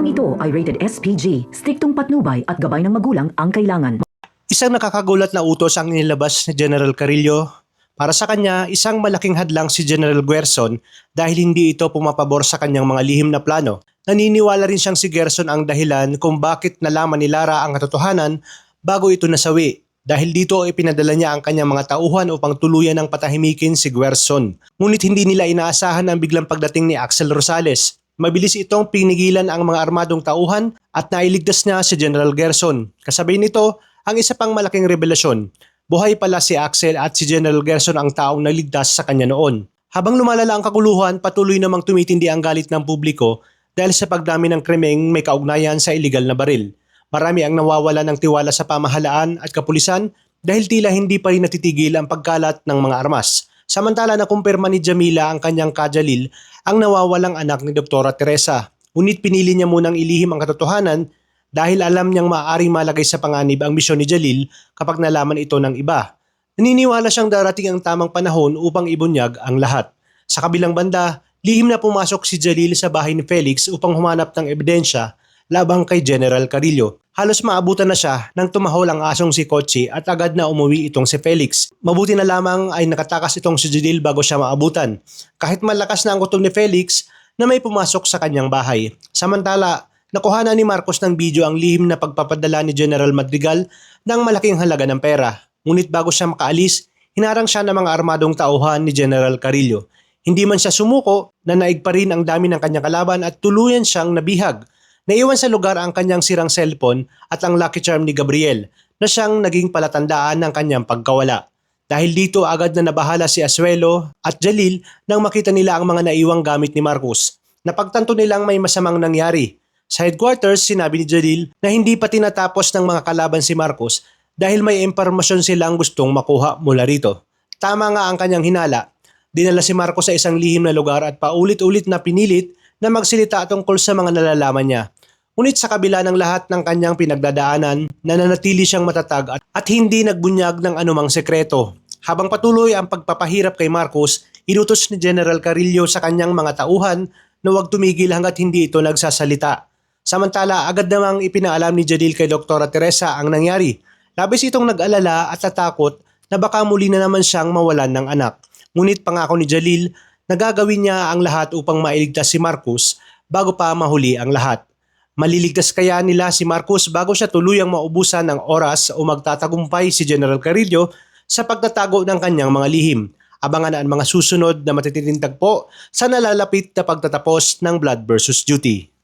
Programang ito ay rated SPG, striktong patnubay at gabay ng magulang ang kailangan. Isang nakakagulat na utos ang inilabas ni General Carillo. Para sa kanya, isang malaking hadlang si General Guerzon dahil hindi ito pumapabor sa kanyang mga lihim na plano. Naniniwala rin siyang si Guerzon ang dahilan kung bakit nalaman ni Lara ang katotohanan bago ito nasawi. Dahil dito ipinadala niya ang kanyang mga tauhan upang tuluyan ng patahimikin si Guerzon. Ngunit hindi nila inaasahan ang biglang pagdating ni Axel Rosales. Mabilis itong pinigilan ang mga armadong tauhan at nailigtas niya si General Guerzon. Kasabay nito, ang isa pang malaking revelasyon. Buhay pala si Axel at si General Guerzon ang taong naligtas sa kanya noon. Habang lumalala ang kaguluhan, patuloy namang tumitindi ang galit ng publiko dahil sa pagdami ng krimeng may kaugnayan sa iligal na baril. Marami ang nawawala ng tiwala sa pamahalaan at kapulisan dahil tila hindi pa rin natitigil ang pagkalat ng mga armas. Samantala nakumpirma ni Jamila ang kanyang kajalil ang nawawalang anak ni Dr. Teresa. Ngunit pinili niya munang ilihim ang katotohanan dahil alam niyang maaaring malagay sa panganib ang misyon ni Jalil kapag nalaman ito ng iba. Naniniwala siyang darating ang tamang panahon upang ibunyag ang lahat. Sa kabilang banda, lihim na pumasok si Jalil sa bahay ni Felix upang humanap ng ebidensya labang kay General Carillo. Halos maabutan na siya nang tumahol ang asong si Kochi at agad na umuwi itong si Felix. Mabuti na lamang ay nakatakas itong si Jalil bago siya maabutan. Kahit malakas na ang gutom ni Felix na may pumasok sa kanyang bahay. Samantala, nakuha na ni Marcos ng video ang lihim na pagpapadala ni General Madrigal ng malaking halaga ng pera. Ngunit bago siya makaalis, hinarang siya ng mga armadong tauhan ni General Carillo. Hindi man siya sumuko, nanaig pa rin ang dami ng kanyang kalaban at tuluyan siyang nabihag. Naiwan sa lugar ang kanyang sirang cellphone at ang lucky charm ni Gabriel na siyang naging palatandaan ng kanyang pagkawala. Dahil dito agad na nabahala si Asuelo at Jalil nang makita nila ang mga naiwang gamit ni Marcos. Napagtanto nilang may masamang nangyari. Sa headquarters, sinabi ni Jalil na hindi pa tinatapos ng mga kalaban si Marcos dahil may impormasyon silang gustong makuha mula rito. Tama nga ang kanyang hinala. Dinala si Marcos sa isang lihim na lugar at paulit-ulit na pinilit na magsilita tungkol sa mga nalalaman niya. Ngunit sa kabila ng lahat ng kanyang pinagdadaanan, nananatili siyang matatag at hindi nagbunyag ng anumang sekreto. Habang patuloy ang pagpapahirap kay Marcos, inutos ni General Carillo sa kanyang mga tauhan na huwag tumigil hanggat hindi ito nagsasalita. Samantala, agad namang ipinaalam ni Jalil kay Dr. Teresa ang nangyari. Labis itong nag-alala at natakot na baka muli na naman siyang mawalan ng anak. Ngunit pangako ni Jalil na gagawin niya ang lahat upang mailigtas si Marcos bago pa mahuli ang lahat. Maliligtas kaya nila si Marcos bago siya tuluyang maubusan ng oras o magtatagumpay si General Carillo sa pagtatago ng kanyang mga lihim? Abangan ang mga susunod na matitinding tagpo sa nalalapit na pagtatapos ng Blood versus Duty.